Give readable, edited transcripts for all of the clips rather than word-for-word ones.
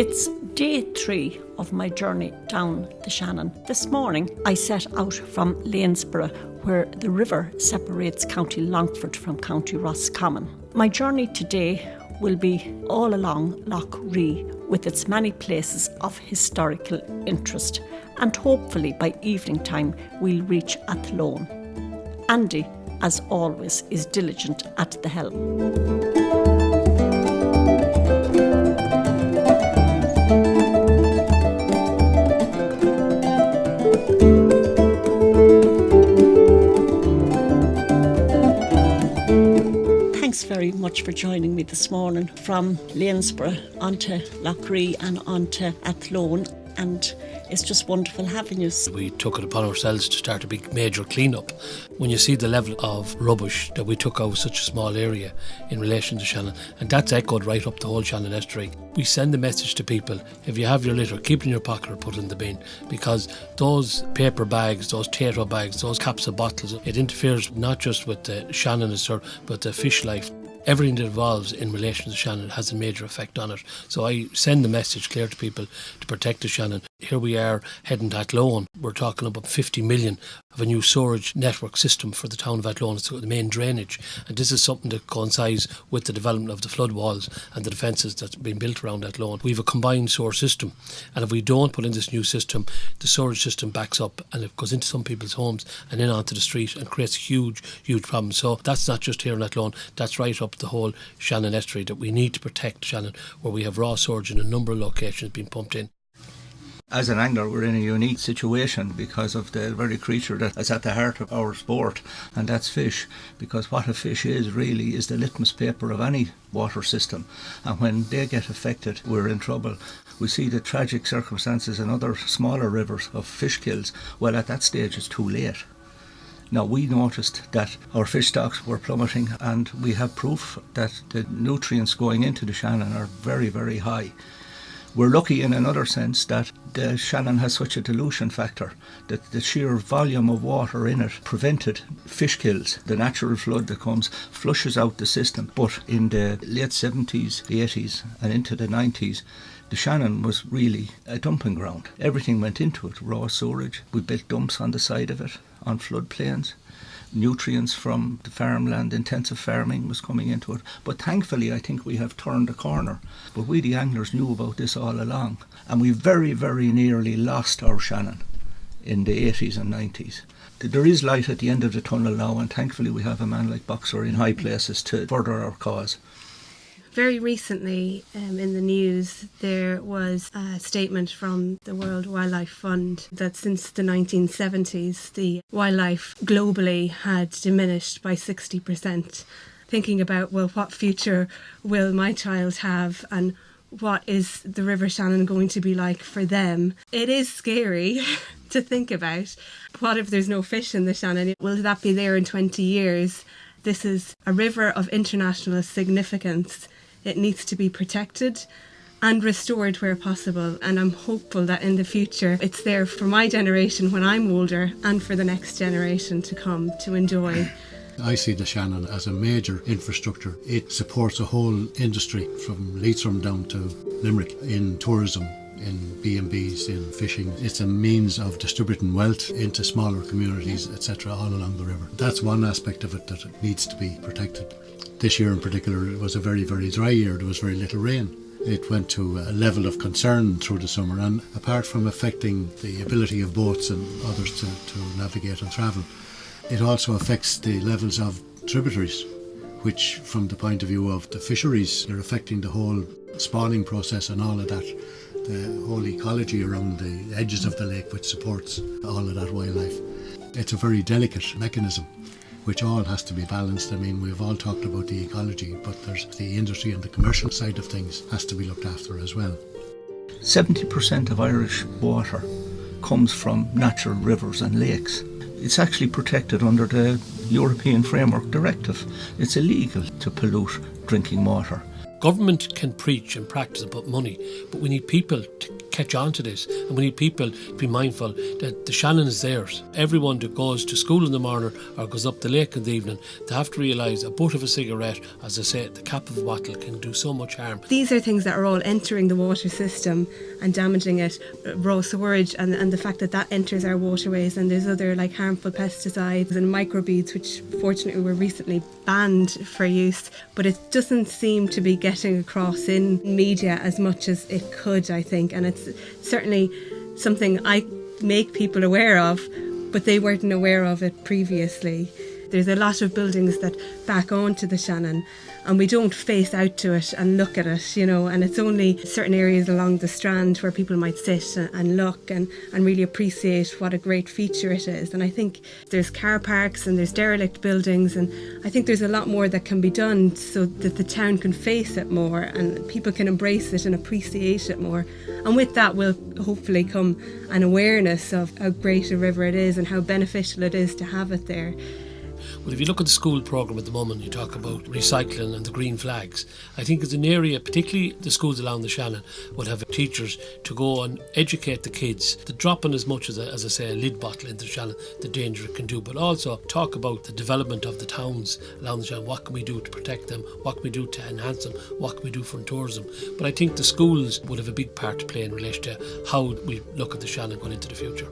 It's day 3 of my journey down the Shannon. This morning I set out from Lanesborough, where the river separates County Longford from County Roscommon. My journey today will be all along Lough, with its many places of historical interest, and hopefully by evening time we'll reach Athlone. Andy, as always, is diligent at the helm. Thanks very much for joining me this morning from Lanesborough onto Lough and onto Athlone, and it's just wonderful having you. We took it upon ourselves to start a big major clean-up. When you see the level of rubbish that we took out of such a small area in relation to Shannon, and that's echoed right up the whole Shannon Estuary. We send a message to people: if you have your litter, keep it in your pocket or put it in the bin, because those paper bags, those tato bags, those caps of bottles, it interferes not just with the Shannon but the fish life. Everything that evolves in relation to Shannon has a major effect on it. So I send the message clear to people to protect the Shannon. Here we are heading to Athlone. We're talking about 50 million of a new sewerage network system for the town of Athlone. It's the main drainage. And this is something that coincides with the development of the flood walls and the defences that's been built around Athlone. We have a combined sewer system. And if we don't put in this new system, the sewerage system backs up and it goes into some people's homes and in onto the street and creates huge, huge problems. So that's not just here in Athlone. That's right up the whole Shannon Estuary, that we need to protect Shannon, where we have raw sewage in a number of locations being pumped in. As an angler, we're in a unique situation because of the very creature that is at the heart of our sport, and that's fish. Because what a fish is really is the litmus paper of any water system, and when they get affected, we're in trouble. We see the tragic circumstances in other smaller rivers of fish kills. Well, at that stage it's too late. Now, we noticed that our fish stocks were plummeting, and we have proof that the nutrients going into the Shannon are very, very high. We're lucky in another sense that the Shannon has such a dilution factor, that the sheer volume of water in it prevented fish kills. The natural flood that comes flushes out the system. But in the late 70s, the 80s and into the 90s, the Shannon was really a dumping ground. Everything went into it, raw sewage. We built dumps on the side of it, on floodplains. Nutrients from the farmland, intensive farming was coming into it. But thankfully, I think we have turned a corner. But we, the anglers, knew about this all along. And we very, very nearly lost our Shannon in the 80s and 90s. There is light at the end of the tunnel now, and thankfully we have a man like Boxer in high places to further our cause. Very recently in the news there was a statement from the World Wildlife Fund that since the 1970s the wildlife globally had diminished by 60%. Thinking about, well, what future will my child have and what is the River Shannon going to be like for them? It is scary to think about. What if there's no fish in the Shannon? Will that be there in 20 years? This is a river of international significance. It needs to be protected and restored where possible, and I'm hopeful that in the future it's there for my generation when I'm older and for the next generation to come to enjoy. I see the Shannon as a major infrastructure. It supports a whole industry from Leitrim down to Limerick in tourism, in B&Bs, in fishing. It's a means of distributing wealth into smaller communities, etc., all along the river. That's one aspect of it that needs to be protected. This year in particular, it was a very, very dry year. There was very little rain. It went to a level of concern through the summer, and apart from affecting the ability of boats and others to navigate and travel, it also affects the levels of tributaries, which from the point of view of the fisheries, they're affecting the whole spawning process and all of that, the whole ecology around the edges of the lake, which supports all of that wildlife. It's a very delicate mechanism which all has to be balanced. I mean, we've all talked about the ecology, but there's the industry and the commercial side of things has to be looked after as well. 70% of Irish water comes from natural rivers and lakes. It's actually protected under the European Framework Directive. It's illegal to pollute drinking water. Government can preach and practice about money, but we need people to catch on to this, and we need people to be mindful that the Shannon is theirs. Everyone that goes to school in the morning or goes up the lake in the evening, they have to realise a butt of a cigarette, as I say, the cap of a bottle can do so much harm. These are things that are all entering the water system and damaging it. Raw sewage and the fact that that enters our waterways, and there's other like harmful pesticides and microbeads which fortunately were recently banned for use, but it doesn't seem to be getting across in media as much as it could, I think, and it's certainly something I make people aware of, but they weren't aware of it previously. There's a lot of buildings that back onto the Shannon, and we don't face out to it and look at it, and it's only certain areas along the strand where people might sit and look and really appreciate what a great feature it is. And I think there's car parks and there's derelict buildings, and I think there's a lot more that can be done so that the town can face it more and people can embrace it and appreciate it more. And with that will hopefully come an awareness of how great a river it is and how beneficial it is to have it there. Well, if you look at the school programme at the moment, you talk about recycling and the green flags. I think it's an area, particularly the schools along the Shannon, would have teachers to go and educate the kids, to drop in as much as I say, a lid bottle into the Shannon, the danger it can do, but also talk about the development of the towns along the Shannon. What can we do to protect them? What can we do to enhance them? What can we do for tourism? But I think the schools would have a big part to play in relation to how we look at the Shannon going into the future.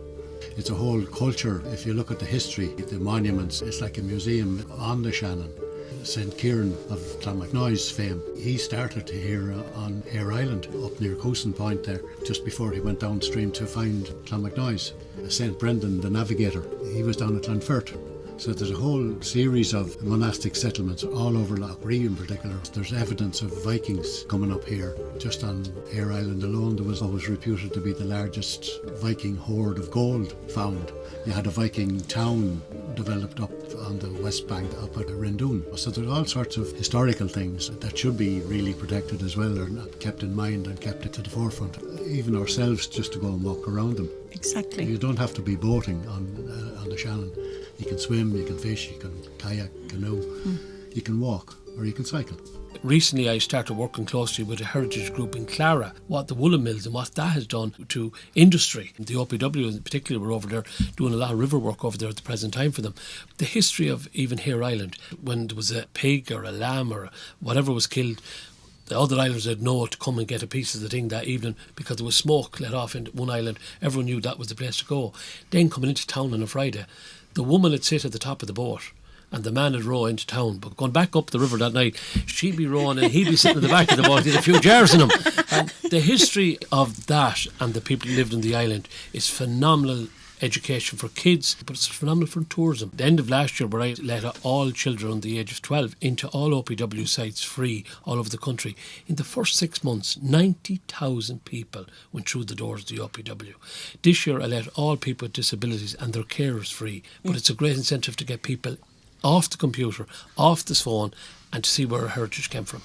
It's a whole culture. If you look at the history, the monuments, it's like a museum on the Shannon. St. Kieran of Clonmacnoise fame, he started here on Ayr Island, up near Coulson Point there, just before he went downstream to find Clonmacnoise. St. Brendan, the navigator, he was down at Longford. So there's a whole series of monastic settlements all over Lough in particular. There's evidence of Vikings coming up here. Just on Ayr Island alone, there was always reputed to be the largest Viking hoard of gold found. You had a Viking town developed up on the west bank up at Rindoon. So there's all sorts of historical things that should be really protected as well, or not kept in mind and kept to the forefront. Even ourselves, just to go and walk around them. Exactly. You don't have to be boating on the Shannon. You can swim, you can fish, you can kayak, canoe, you can walk, or you can cycle. Recently I started working closely with a heritage group in Clara, what the woolen mills and what that has done to industry. The OPW in particular were over there doing a lot of river work over there at the present time for them. The history of even Ayr Island, when there was a pig or a lamb or whatever was killed, the other islanders had know to come and get a piece of the thing that evening because there was smoke let off into one island. Everyone knew that was the place to go. Then coming into town on a Friday, the woman would sit at the top of the boat and the man would row into town. But going back up the river that night, she'd be rowing and he'd be sitting at the back of the boat with a few jars in him. And the history of that and the people who lived on the island is phenomenal education for kids, but it's phenomenal for tourism. The end of last year, where I let all children under the age of 12 into all OPW sites free all over the country, in the first 6 months 90,000 people went through the doors of the OPW. This year I let all people with disabilities and their carers free, but it's a great incentive to get people off the computer, off the phone, and to see where our heritage came from.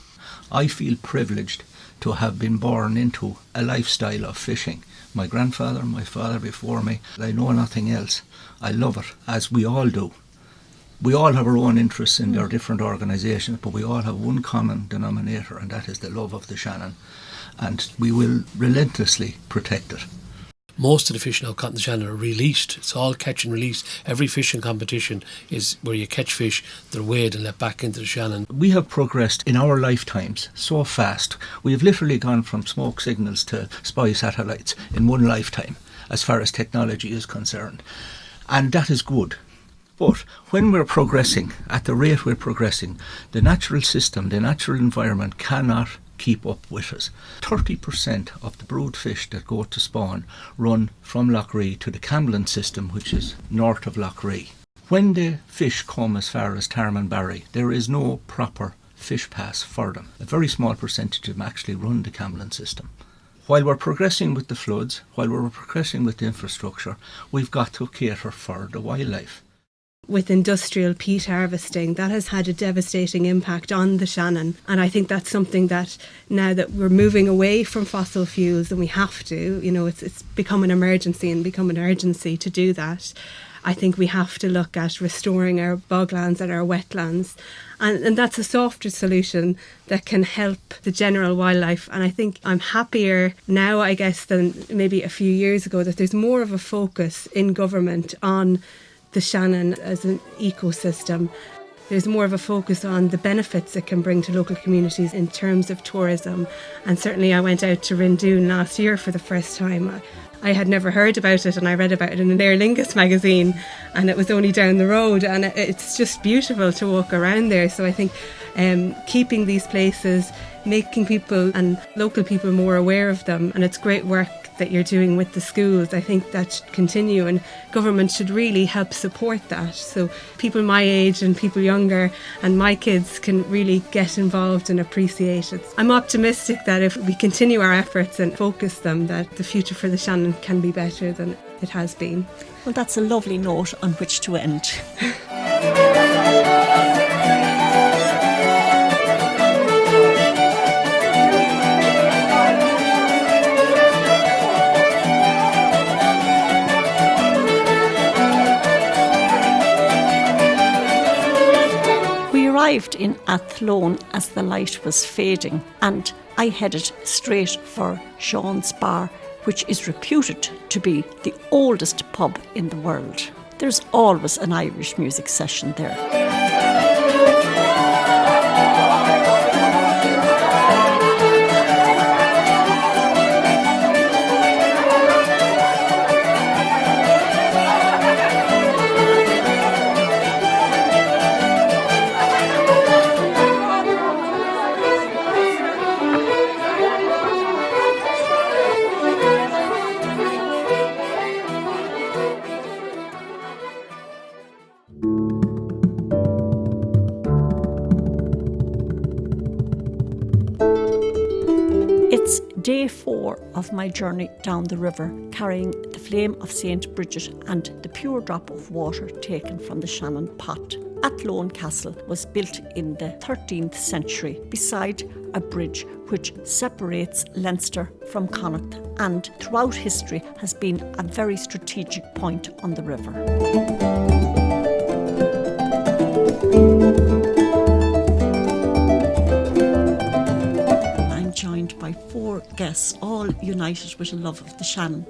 I feel privileged to have been born into a lifestyle of fishing. My grandfather, my father before me, I know nothing else. I love it, as we all do. We all have our own interests in their different organisations, but we all have one common denominator, and that is the love of the Shannon. And we will relentlessly protect it. Most of the fish now caught in the Shannon are released. It's all catch and release. Every fishing competition is where you catch fish, they're weighed and let back into the Shannon. We have progressed in our lifetimes so fast. We have literally gone from smoke signals to spy satellites in one lifetime as far as technology is concerned. And that is good. But when we're progressing at the rate we're progressing, the natural system, the natural environment cannot keep up with us. 30% of the brood fish that go to spawn run from Lough to the Camlin system, which is north of Lough. When the fish come as far as Tarmanbarry, there is no proper fish pass for them. A very small percentage of them actually run the Camlin system. While we're progressing with the floods, while we're progressing with the infrastructure, we've got to cater for the wildlife. with industrial peat harvesting, that has had a devastating impact on the Shannon. And I think that's something that now that we're moving away from fossil fuels, and we have to, it's become an emergency and become an urgency to do that. I think we have to look at restoring our boglands and our wetlands. And that's a softer solution that can help the general wildlife. And I think I'm happier now, I guess, than maybe a few years ago, that there's more of a focus in government on the Shannon as an ecosystem. There's more of a focus on the benefits it can bring to local communities in terms of tourism. And certainly I went out to Rindoon last year for the first time. I had never heard about it, and I read about it in an Aer Lingus magazine, and it was only down the road, and it's just beautiful to walk around there. So I think keeping these places, making people and local people more aware of them, and it's great work that you're doing with the schools. I think that should continue, and government should really help support that, so people my age and people younger and my kids can really get involved and appreciate it. I'm optimistic that if we continue our efforts and focus them, that the future for the Shannon can be better than it has been. Well, that's a lovely note on which to end. Arrived in Athlone as the light was fading, and I headed straight for Sean's Bar, which is reputed to be the oldest pub in the world. There's always an Irish music session there. It's day 4 of my journey down the river, carrying the flame of St. Bridget and the pure drop of water taken from the Shannon Pot. Athlone Castle was built in the 13th century beside a bridge which separates Leinster from Connacht, and throughout history has been a very strategic point on the river. Joined by 4 guests, all united with a love of the Shannon.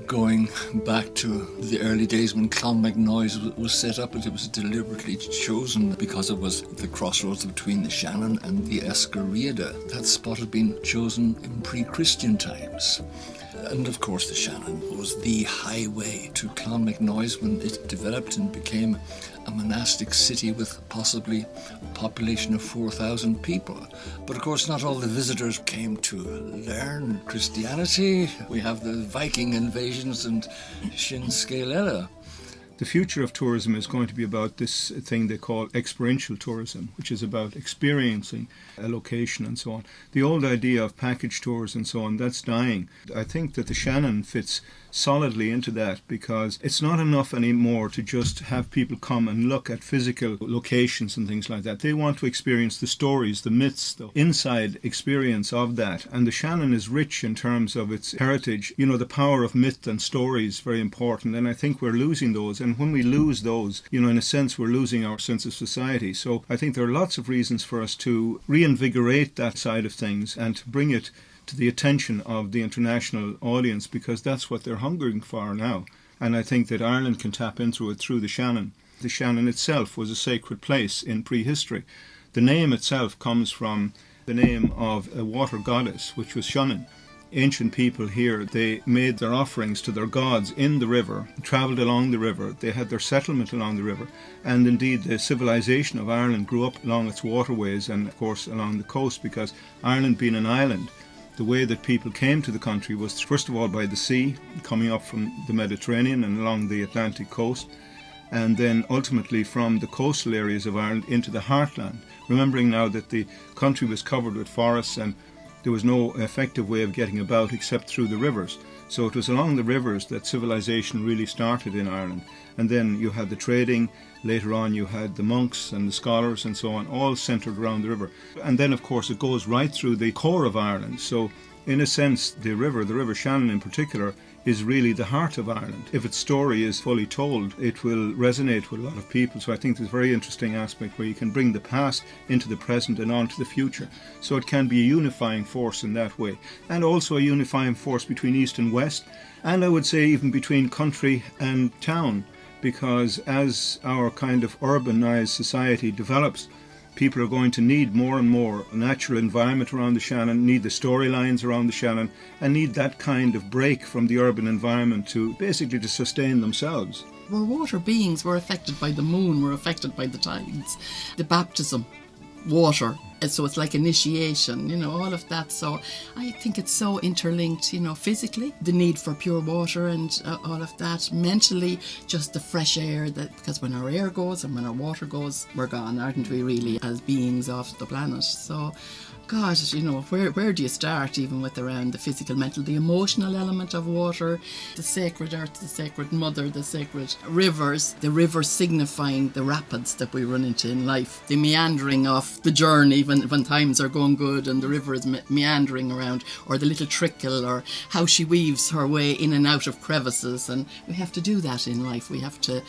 Going back to the early days when Clonmacnoise was set up, it was deliberately chosen because it was the crossroads between the Shannon and the Escariada. That spot had been chosen in pre-Christian times. And of course the Shannon was the highway to Clonmacnoise when it developed and became a monastic city with possibly a population of 4,000 people. But of course not all the visitors came to learn Christianity. We have the Viking invasions and Shin Scalella. The future of tourism is going to be about this thing they call experiential tourism, which is about experiencing a location and so on. The old idea of package tours and so on, that's dying. I think that the Shannon fits solidly into that, because it's not enough anymore to just have people come and look at physical locations and things like that. They want to experience the stories, the myths, the inside experience of that. And the Shannon is rich in terms of its heritage. You know, the power of myth and story is very important, and I think we're losing those. And when we lose those, you know, in a sense, we're losing our sense of society. So I think there are lots of reasons for us to reinvigorate that side of things and to bring it to the attention of the international audience, because that's what they're hungering for now. And I think that Ireland can tap into it through the Shannon. The Shannon itself was a sacred place in prehistory. The name itself comes from the name of a water goddess, which was Shannon. Ancient people here, they made their offerings to their gods in the river, travelled along the river, they had their settlement along the river, and indeed the civilization of Ireland grew up along its waterways and of course along the coast, because Ireland being an island, the way that people came to the country was first of all by the sea, coming up from the Mediterranean and along the Atlantic coast, and then ultimately from the coastal areas of Ireland into the heartland. Remembering now that the country was covered with forests, and there was no effective way of getting about except through the rivers. So it was along the rivers that civilization really started in Ireland. And then you had the trading, later on you had the monks and the scholars and so on, all centred around the river. And then of course it goes right through the core of Ireland. So in a sense the River Shannon in particular, is really the heart of Ireland. If its story is fully told, it will resonate with a lot of people. So I think there's a very interesting aspect where you can bring the past into the present and on to the future. So it can be a unifying force in that way. And also a unifying force between East and West. And I would say even between country and town. Because as our kind of urbanized society develops, people are going to need more and more natural environment around the Shannon, need the storylines around the Shannon, and need that kind of break from the urban environment to basically to sustain themselves. We're water beings, we're affected by the moon, we're affected by the tides, the baptism, water. So it's like initiation, all of that. So I think it's so interlinked, physically, the need for pure water and all of that. Mentally, just the fresh air, because when our air goes and when our water goes, we're gone, aren't we really, as beings off the planet? So, God, where do you start even with around the physical, mental, the emotional element of water, the sacred earth, the sacred mother, the sacred rivers, the rivers signifying the rapids that we run into in life, the meandering of the journey when times are going good and the river is meandering around, or the little trickle, or how she weaves her way in and out of crevices. And we have to do that in life. We have to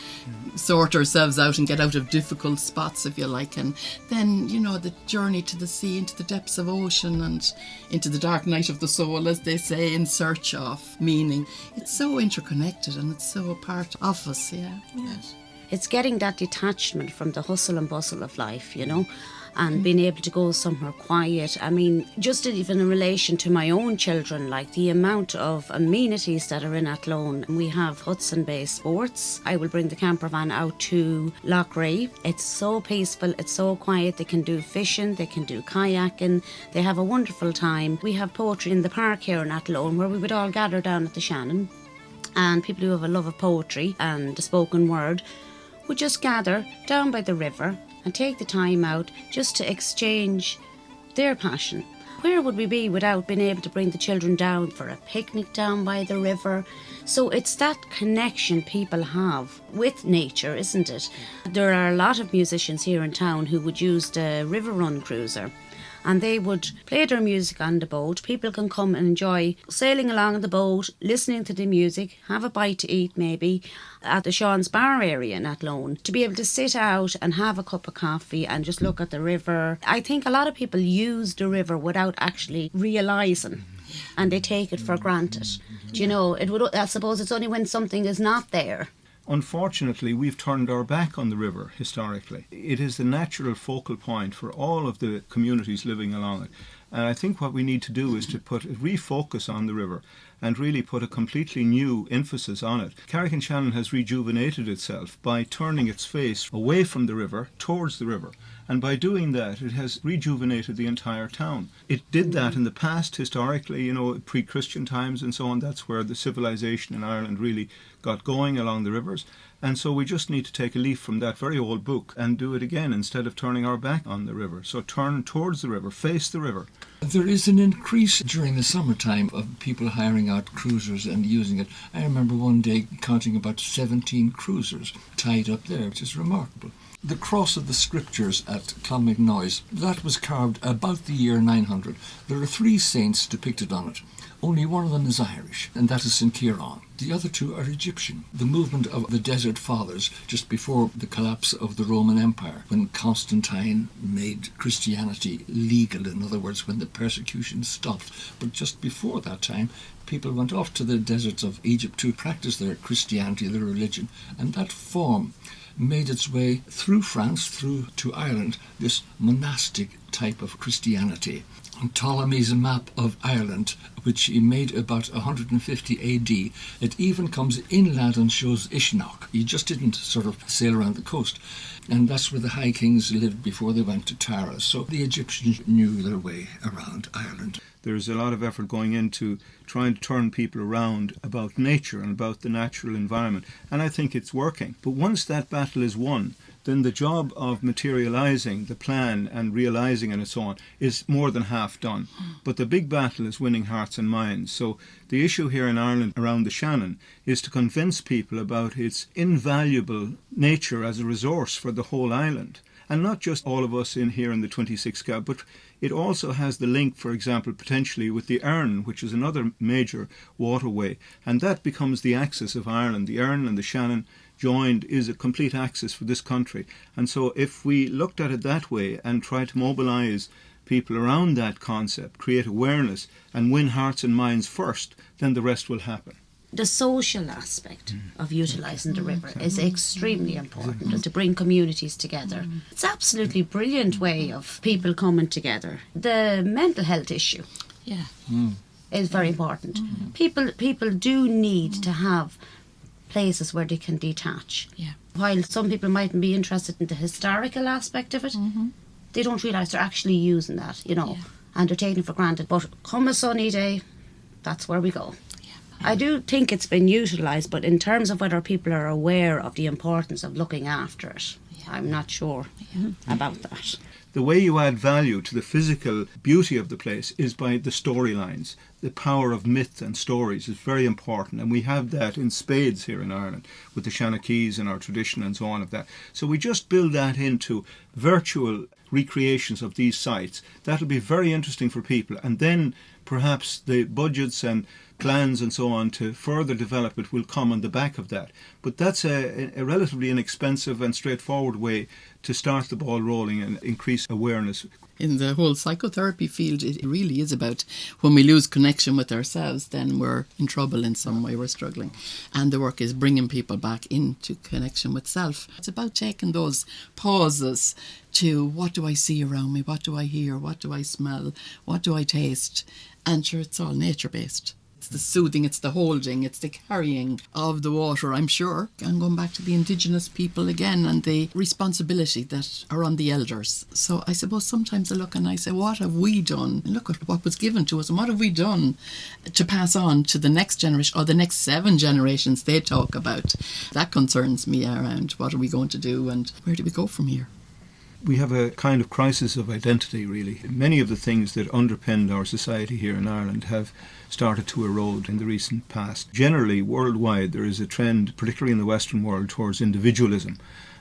sort ourselves out and get out of difficult spots, if you like. And then, the journey to the sea, into the depths of ocean and into the dark night of the soul, as they say, in search of meaning. It's so interconnected and it's so a part of us, yeah. It's getting that detachment from the hustle and bustle of life, and being able to go somewhere quiet. I mean, just even in relation to my own children, like the amount of amenities that are in Athlone. We have Hudson-based sports. I will bring the camper van out to Lough. It's so peaceful, it's so quiet. They can do fishing, they can do kayaking, they have a wonderful time. We have poetry in the park here in Athlone, where we would all gather down at the Shannon, and people who have a love of poetry and the spoken word would just gather down by the river and take the time out just to exchange their passion. Where would we be without being able to bring the children down for a picnic down by the river? So it's that connection people have with nature, isn't it? There are a lot of musicians here in town who would use the River Run cruiser, and they would play their music on the boat. People can come and enjoy sailing along on the boat, listening to the music, have a bite to eat maybe at the Sean's Bar area in Athlone, to be able to sit out and have a cup of coffee and just look at the river. I think a lot of people use the river without actually realising, and they take it for granted. I suppose it's only when something is not there. Unfortunately, we've turned our back on the river historically. It is the natural focal point for all of the communities living along it. And I think what we need to do is to refocus on the river and really put a completely new emphasis on it. Carrick-on-Shannon has rejuvenated itself by turning its face away from the river towards the river. And by doing that, it has rejuvenated the entire town. It did that in the past, historically, pre-Christian times and so on. That's where the civilization in Ireland really got going along the rivers. And so we just need to take a leaf from that very old book and do it again instead of turning our back on the river. So turn towards the river, face the river. There is an increase during the summertime of people hiring out cruisers and using it. I remember one day counting about 17 cruisers tied up there, which is remarkable. The cross of the scriptures at Clonmacnoise, that was carved about the year 900. There are 3 saints depicted on it. Only one of them is Irish, and that is St. Kieran. The other 2 are Egyptian. The movement of the Desert Fathers, just before the collapse of the Roman Empire, when Constantine made Christianity legal, in other words, when the persecution stopped. But just before that time, people went off to the deserts of Egypt to practice their Christianity, their religion, and that form made its way through France, through to Ireland, this monastic type of Christianity. And Ptolemy's map of Ireland, which he made about 150 AD, it even comes inland and shows Ishnok. He just didn't sort of sail around the coast. And that's where the High Kings lived before they went to Tara. So the Egyptians knew their way around Ireland. There's a lot of effort going into trying to turn people around about nature and about the natural environment. And I think it's working. But once that battle is won, then the job of materialising the plan and realising it and so on is more than half done. But the big battle is winning hearts and minds. So the issue here in Ireland around the Shannon is to convince people about its invaluable nature as a resource for the whole island. And not just all of us in here in the 26 Gab, but it also has the link, for example, potentially with the Erne, which is another major waterway. And that becomes the axis of Ireland. The Erne and the Shannon joined is a complete axis for this country. And so if we looked at it that way and tried to mobilise people around that concept, create awareness and win hearts and minds first, then the rest will happen. The social aspect of utilising the river is extremely important to bring communities together. It's an absolutely brilliant way of people coming together. The mental health issue is very important. People do need to have places where they can detach. While some people mightn't be interested in the historical aspect of it, they don't realise they're actually using that, and they're taking it for granted. But come a sunny day, that's where we go. I do think it's been utilised, but in terms of whether people are aware of the importance of looking after it, I'm not sure about that. The way you add value to the physical beauty of the place is by the storylines. The power of myth and stories is very important, and we have that in spades here in Ireland with the Shanachis and our tradition and so on of that. So we just build that into virtual recreations of these sites. That'll be very interesting for people, and then perhaps the budgets and plans and so on to further develop it will come on the back of that. But that's a relatively inexpensive and straightforward way to start the ball rolling and increase awareness. In the whole psychotherapy field, it really is about when we lose connection with ourselves, then we're in trouble in some way, we're struggling. And the work is bringing people back into connection with self. It's about taking those pauses to what do I see around me, what do I hear, what do I smell, what do I taste? And sure, it's all nature-based. It's the soothing, it's the holding, it's the carrying of the water, I'm sure. And going back to the indigenous people again and the responsibility that are on the elders. So I suppose sometimes I look and I say, what have we done? Look at what was given to us and what have we done to pass on to the next generation or the next 7 generations they talk about. That concerns me around what are we going to do and where do we go from here? We have a kind of crisis of identity, really. Many of the things that underpinned our society here in Ireland have started to erode in the recent past. Generally, worldwide, there is a trend, particularly in the Western world, towards individualism.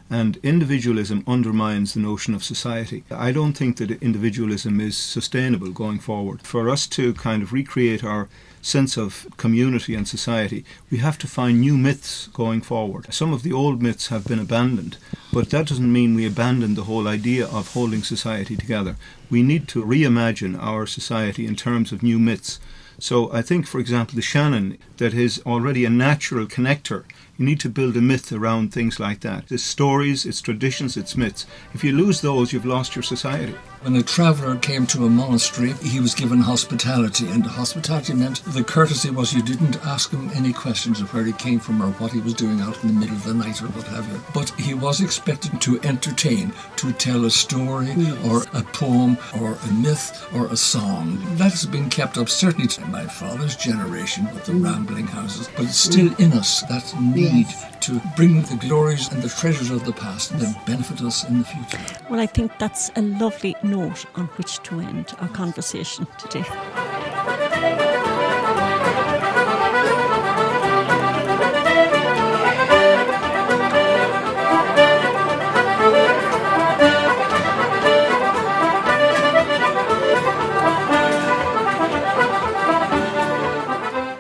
And individualism undermines the notion of society. I don't think that individualism is sustainable going forward. For us to kind of recreate our sense of community and society, we have to find new myths going forward. Some of the old myths have been abandoned, but that doesn't mean we abandon the whole idea of holding society together. We need to reimagine our society in terms of new myths. So I think, for example, the Shannon, that is already a natural connector. You need to build a myth around things like that. Its stories, its traditions, its myths. If you lose those, you've lost your society. When a traveller came to a monastery, he was given hospitality, and hospitality meant the courtesy was you didn't ask him any questions of where he came from or what he was doing out in the middle of the night or what have you. But he was expected to entertain, to tell a story or a poem or a myth or a song. That has been kept up certainly to my father's generation with the rambling houses, but it's still in us, that need to bring the glories and the treasures of the past that benefit us in the future. Well, I think that's a lovely note on which to end our conversation today.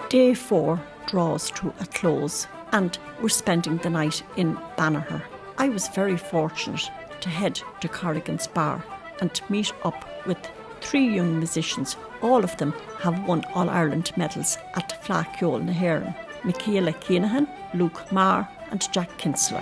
Day 4 draws to a close, and we're spending the night in Banagher. I was very fortunate to head to Corrigan's Bar and to meet up with 3 young musicians. All of them have won All-Ireland medals at Fleadh Cheoil na hÉireann. Michaela Keenahan, Luke Marr and Jack Kinsler.